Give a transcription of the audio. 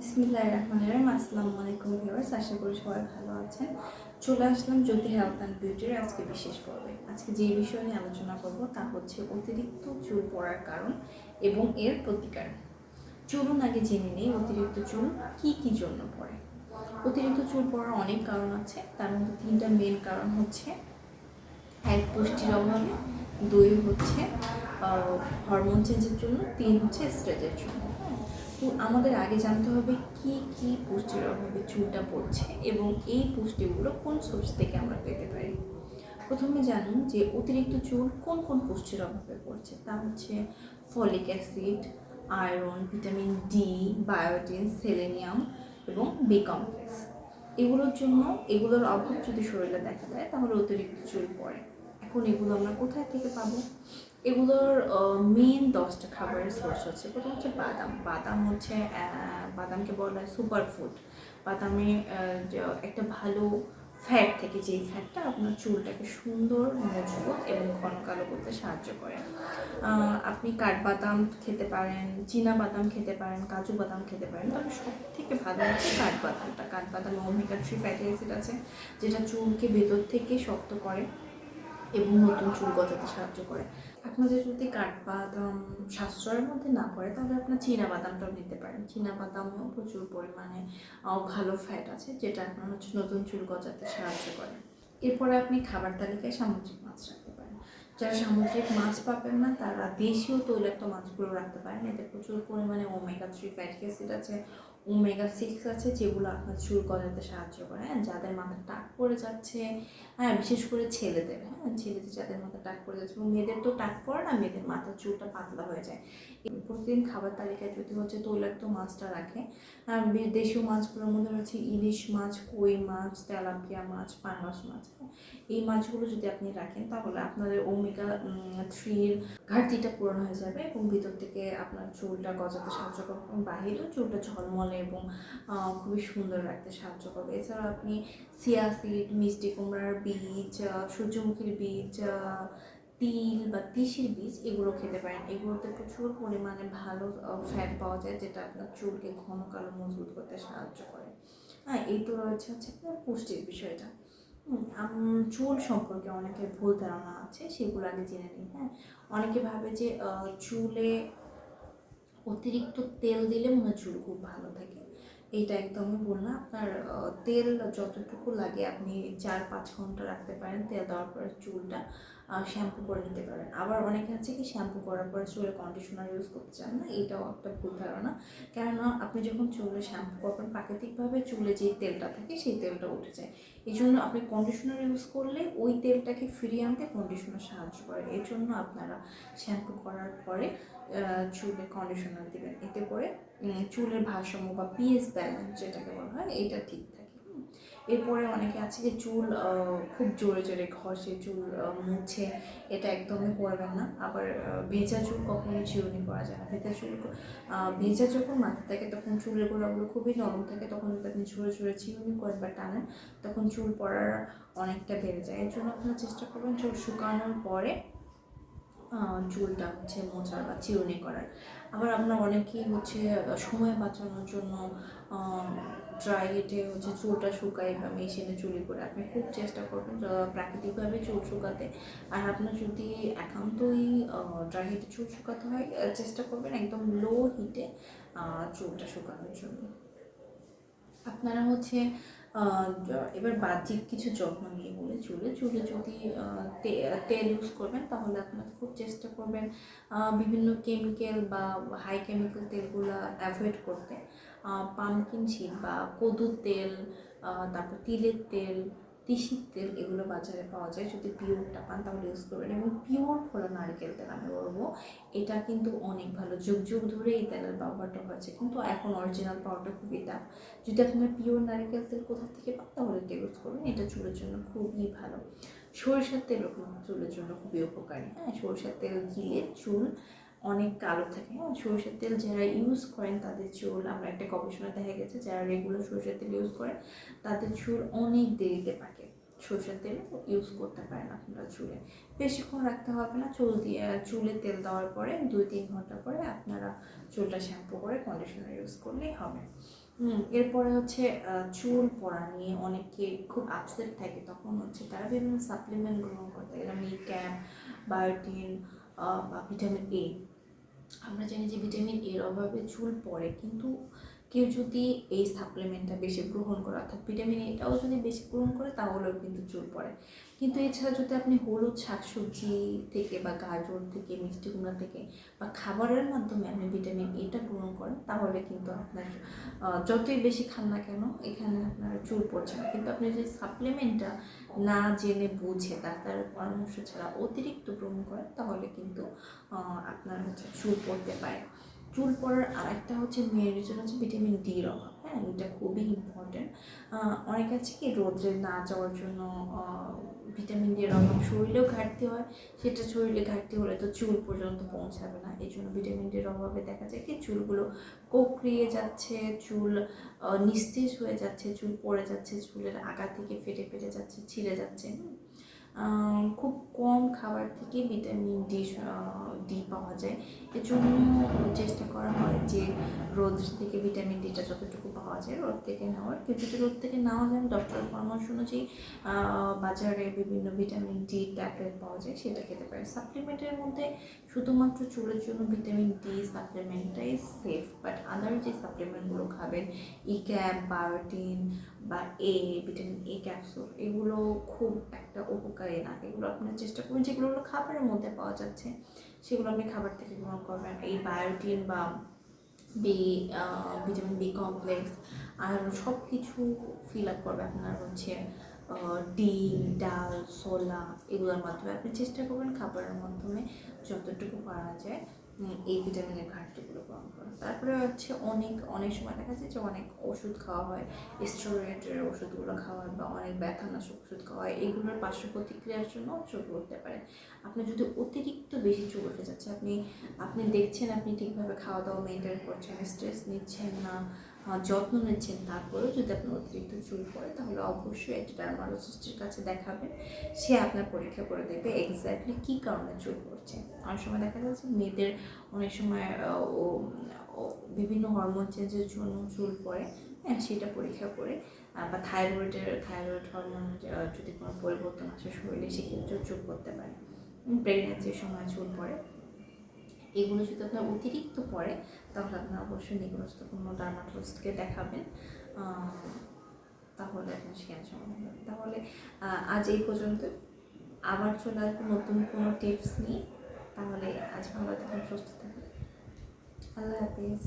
বিসমিল্লাহির রহমানির রহিম। আসসালামু আলাইকুম ভিউয়ার্স, আশা করি সবাই ভালো আছেন। চলে আসলাম জ্যোতি হেলথ অ্যান্ড বিউটির আজকে বিশেষ পর্বে। আজকে যে বিষয় নিয়ে আলোচনা করব তা হচ্ছে অতিরিক্ত চুল পড়ার কারণ এবং এর প্রতিকার। চলুন আগে জেনে নেই অতিরিক্ত চুল কি কি জন্য পড়ে। অতিরিক্ত চুল পড়ার অনেক কারণ আছে, তার মধ্যে তিনটা মেন কারণ হচ্ছে: এক, পুষ্টির অভাবে; দুই হচ্ছে হরমোন চেঞ্জের জন্য; তিন হচ্ছে স্ট্রেসের জন্য। তো আমাদের আগে জানতে হবে কি কি পুষ্টির অভাবে চুলটা পড়ছে এবং এই পুষ্টিগুলো কোন সোর্স থেকে আমরা পেতে পারি। প্রথমে জানুন যে অতিরিক্ত চুল কোন কোন পুষ্টির অভাবে পড়ছে। তা হচ্ছে folic acid, iron, vitamin D, বায়োটিন, selenium এবং বি কমপ্লেক্স। এগুলোর অভাব যদি শরীরে দেখা যায় তাহলে অতিরিক্ত চুল পড়ে। এখন এগুলো আমরা কোথায় থেকে পাবো? এগুলোর মেন 10টা খাবারের সোর্স হচ্ছে। প্রথম হচ্ছে বাদাম। বাদামকে বলা হয় সুপার ফুড। বাদামে একটা ভালো ফ্যাট থেকে, যেই ফ্যাটটা আপনার চুলটাকে সুন্দর, মজবুত এবং ঘন কালো করতে সাহায্য করে। আপনি কাঠবাদাম খেতে পারেন, চীনা বাদাম খেতে পারেন, কাজু বাদাম খেতে পারেন, তবে সব থেকে ভালো হচ্ছে কাঠবাদামটা। কাঠবাদামে ওমেগা 3 ফ্যাটি অ্যাসিড আছে, যেটা চুলকে ভেতর থেকে শক্ত করে এবং নতুন চুল গজাতে সাহায্য করে। আপনাদের যদি কাঠবাদাম সাশ্রয়ের মধ্যে না পড়ে তাহলে আপনার চীনা বাদামটাও নিতে পারেন। চীনা বাদামেও প্রচুর পরিমাণে ভালো ফ্যাট আছে, যেটা আপনার হচ্ছে নতুন চুল গজাতে সাহায্য করে। এরপরে আপনি খাবার তালিকায় সামুদ্রিক মাছ রাখতে পারেন। যারা সামুদ্রিক মাছ পাবেন না তারা দেশীয় তৈলাক্ত মাছগুলো রাখতে পারেন। এতে প্রচুর পরিমাণে ওমেগা 3 ফ্যাটি অ্যাসিড আছে, ওমেগা 6 আছে, যেগুলো আপনার চুল গজাতে সাহায্য করে। যাদের মাথার টাক পড়ে যাচ্ছে, বিশেষ করে ছেলেদের যাদের মাথা টাক পড়ে যাচ্ছে, এবং মেয়েদের তো টাক পড়ে না, মেয়েদের মাথার চুলটা পাতলা হয়ে যায়। প্রতিদিন খাবার তালিকায় যদি হচ্ছে তৈলাক্ত মাছটা রাখে, দেশীয় মাছগুলোর মধ্যে রয়েছে ইলিশ মাছ, কই মাছ, তেলাপিয়া মাছ, পাঙ্গাস মাছ। এই মাছগুলো যদি আপনি রাখেন তাহলে আপনাদের ওমেগা 3-র ঘাটতিটা পূরণ হয়ে যাবে এবং ভিতর থেকে আপনার চুলটা গজাতে সাহায্য করবে এবং বাহিরেও চুলটা ঝলমলে এবং খুবই সুন্দর রাখতে সাহায্য করবে। এছাড়াও আপনি চিয়া সিড, মিষ্টি কুমড়ার বীজ, সূর্যমুখীর বীজ, তিল বা তিসির বীজ, এগুলো খেতে পারেন। এগুলোতে প্রচুর পরিমাণে ভালো ফ্যাট পাওয়া যায়, যেটা আপনার চুলকে ঘন কালো মজবুত করতে সাহায্য করে। এই তো রয়েছে হচ্ছে আপনার পুষ্টির বিষয়টা। চুল সম্পর্কে অনেকের ভুল ধারণা আছে, সেগুলো আগে জেনে নিই। অনেকে ভাবে যে চুলে অতিরিক্ত তেল দিলে মনে হয় চুল খুব ভালো থাকে। এইটা একদমই ভুল না। আপনার তেল যতটুকু লাগে আপনি 4-5 ঘন্টা রাখতে পারেন। তেল দেওয়ার পরে চুলটা শ্যাম্পু করে নিতে পারেন। আবার অনেকে আছে কি শ্যাম্পু করার পরে চুলে কন্ডিশনার ইউজ করতে চান না, এটাও একটা ভুল ধারণা। কেননা আপনি যখন চুলে শ্যাম্পু করবেন প্রাকৃতিকভাবে চুলে যে তেলটা থাকে সেই তেলটা উঠে যায়। এই জন্য আপনি কন্ডিশনার ইউজ করলে ওই তেলটাকে ফিরিয়ে আনতে কন্ডিশনার সাহায্য করে। এর জন্য আপনারা শ্যাম্পু করার পরে চুলে কন্ডিশনার দেবেন। এতে করে চুলের ভারসাম্য বা পিএইচ ব্যালেন্স যেটাকে বলা হয় এইটা ঠিক থাকে। এরপরে অনেকে আছে যে চুল খুব জোরে জোরে ঘষে, চুল মুছে, এটা একদমই করবেন না। আবার ভেজা চুল কখনো চিরুনি করা যায় না। ভেজা যখন মাথা থাকে তখন চুলের গোড়াগুলো খুবই নরম থাকে, তখন যদি আপনি ঝরে ঝরে চিরুনি করেন বা টানেন তখন চুল পড়ার অনেকটা বেড়ে যায়। এর জন্য আপনারা চেষ্টা করবেন চুল শুকানোর পরে চুলটা হচ্ছে মোছার বা চিরুনি করার। আবার আমরা অনেকেই হচ্ছে সময় বাঁচানোর জন্য ড্রাই হিটে হচ্ছে চুলটা শুকাই বা মেশিনে চুলি করে। আপনি খুব চেষ্টা করবেন প্রাকৃতিকভাবে চুল শুকাতে। আর আপনার যদি একান্তই ড্রাই হিটে চুল শুকাতে হয়, চেষ্টা করবেন একদম লো হিটে চুলটা শুকানোর জন্য। আপনারা হচ্ছে এবার বাহ্যিক কিছু যত্ন নিয়ে বলে, চুলে যদি তেল ইউজ করবেন তাহলে আপনারা খুব চেষ্টা করবেন বিভিন্ন কেমিক্যাল বা হাই কেমিক্যাল তেলগুলো অ্যাভয়েড করতে। পামকিন সিড বা কদুর তেল, তারপর তিলের তেল, তিসির তেল, এগুলো বাজারে পাওয়া যায়। যদি পিওরটা পান তাহলে ইউজ করবেন। এবং পিওর খোলা নারকেল তেল আমি বলবো, এটা কিন্তু অনেক ভালো। যুগ যুগ ধরে এই তেলের ব্যবহারটা হয়েছে, কিন্তু এখন অরিজিনাল পাওয়াটা খুবই দাম। যদি আপনার পিওর নারকেল তেল কোথা থেকে পান তাহলে এটা ইউজ করবেন, এটা চুলের জন্য খুবই ভালো। সরিষার তেলও চুলের জন্য খুবই উপকারী। সরিষার তেল দিলে চুল অনেক কালো থাকে। সরিষার তেল যারা ইউজ করেন তাদের চুল, আমরা একটা গবেষণা দেখা গেছে, যারা রেগুলার সরিষার তেল ইউজ করেন তাদের চুল অনেক দেরিতে পাকে। সরিষার তেল ইউজ করতে পারেন আপনারা চুলে। বেশিক্ষণ রাখতে হবে না। চুলে তেল দেওয়ার পরে 2-3 ঘন্টা পরে আপনারা চুলটা শ্যাম্পু করে কন্ডিশনার ইউজ করলেই হবে। এরপরে হচ্ছে চুল পড়া নিয়ে অনেকে খুব আপসেট থাকে, তখন হচ্ছে তারা বিভিন্ন সাপ্লিমেন্ট গ্রহণ করতে থাকে, যেমন ক্যাপ, বায়োটিন বা ভিটামিন এ। আমরা জানি যে ভিটামিন এর অভাবে চুল পড়ে, কিন্তু কেউ যদি এই সাপ্লিমেন্টটা বেশি গ্রহণ করে, অর্থাৎ ভিটামিন এটাও যদি বেশি গ্রহণ করে, তাহলেও কিন্তু চুল পড়ে। কিন্তু এছাড়া যদি আপনি হলুদ শাকসবজি থেকে বা গাজর থেকে, মিষ্টি কুমড়া থেকে বা খাবারের মাধ্যমে আপনি ভিটামিন এটা গ্রহণ করেন, তাহলে কিন্তু আপনার যতই বেশি খান না কেন এখানে আপনার চুল পড়ছে না। কিন্তু আপনি যদি সাপ্লিমেন্টটা না জেনে বুঝে ডাক্তারের পরামর্শ ছাড়া অতিরিক্ত গ্রহণ করেন, তাহলে কিন্তু আপনার হচ্ছে চুল পড়তে পারে। চুল পড়ার আরেকটা হচ্ছে মেন রিজন হচ্ছে ভিটামিন ডির অভাব। হ্যাঁ, এটা খুবই ইম্পর্টেন্ট। অনেক আছে কি রোদে না যাওয়ার জন্য ভিটামিন ডির অভাব, শরীরেও ঘাটতি হয়, সেটা শরীরে ঘাটতি হলে তো চুল পর্যন্ত পৌঁছাবে না। এই জন্য ভিটামিন ডির অভাবে দেখা যায় কি চুলগুলো কোঁকড়িয়ে যাচ্ছে, চুল নিস্তেজ হয়ে যাচ্ছে, চুল পড়ে যাচ্ছে, চুলের আগা থেকে ফেটে ফেটে যাচ্ছে, ছিঁড়ে যাচ্ছে। খুব কম খাবার থেকে ভিটামিন ডি পাওয়া যায়। এজন্য চেষ্টা করা হয় যে রোদ থেকে ভিটামিন ডিটা যতটুকু পাওয়া যায় রোদ থেকে নেওয়ার। কেউ যদি রোদ থেকে নেওয়া যায়, ডক্টরের পরামর্শ অনুযায়ী বাজারে বিভিন্ন ভিটামিন ডি ট্যাবলেট পাওয়া যায়, সেটা খেতে পারে। সাপ্লিমেন্টের মধ্যে শুধুমাত্র চুলের জন্য ভিটামিন ডি সাপ্লিমেন্টটাই সেফ, বাট আদার যে সাপ্লিমেন্টগুলো খাবেন, ক্যাপ, বায়োটিন বা ভিটামিন এ ক্যাপসুল, এগুলো খুব একটা উপকারী না। এগুলো আপনার চেষ্টা করুন যেগুলো খাবারের মধ্যে পাওয়া যাচ্ছে সেগুলো আপনি খাবার থেকে গ্রহণ করবেন। এই বায়োটিন বা বি ভিটামিন বি কমপ্লেক্স আর সব কিছু ফিল আপ করবে আপনার হচ্ছে ডিম, ডাল, ছোলা, এগুলোর মাধ্যমে। আপনি চেষ্টা করবেন খাবারের মাধ্যমে যতটুকু পারা যায় এই ভিটামিনের ঘাটতিগুলো পূরণ করা। তারপরে হচ্ছে অনেক অনেক সময় দেখা যায় যে অনেক ওষুধ খাওয়া হয়, স্টেরয়েডের ওষুধগুলো খাওয়া হয় বা অনেক ব্যথানাশক ওষুধ খাওয়া হয়, এইগুলোর পার্শ্ব প্রতিক্রিয়ার জন্য চুল উঠতে পারে। আপনি যদি অতিরিক্ত বেশি চুল উঠে যাচ্ছে, আপনি দেখছেন আপনি ঠিকভাবে খাওয়া দাওয়া মেনটেন করছেন, স্ট্রেস নিচ্ছেন না, যত্ন নিচ্ছেন, তারপরেও যদি আপনার অতিরিক্ত চুল পড়ে, তাহলে অবশ্যই একটা ডার্মাটোলজিস্টের কাছে দেখাবেন। সে আপনার পরীক্ষা করে দেবে এক্স্যাক্টলি কী কারণে চুল পড়ছে। অনেক সময় দেখা যাচ্ছে মেয়েদের অনেক সময় বিভিন্ন হরমোন চেঞ্জের জন্য চুল পড়ে, হ্যাঁ সেটা পরীক্ষা করে, বা থাইরয়েড হরমোন যদি কোনো পরিবর্তন আসে শরীরে, সেক্ষেত্রেও চুল পড়তে পারে। প্রেগনেন্সির সময় চুল পড়ে। এগুলো যদি আপনার অতিরিক্ত পড়ে, তাহলে আপনার অবশ্যই নিকটস্থ কোনো ডার্মাটোলজিস্টকে দেখাবেন, তাহলে আপনার সেখানে সমাধান হবে। তাহলে আজ এই পর্যন্ত, আবার চলে আসবো নতুন কোনো টিপস নিয়ে। তাহলে আজ ভালো থাকুন, সুস্থ থাকুন, আল্লাহ হাফিজ।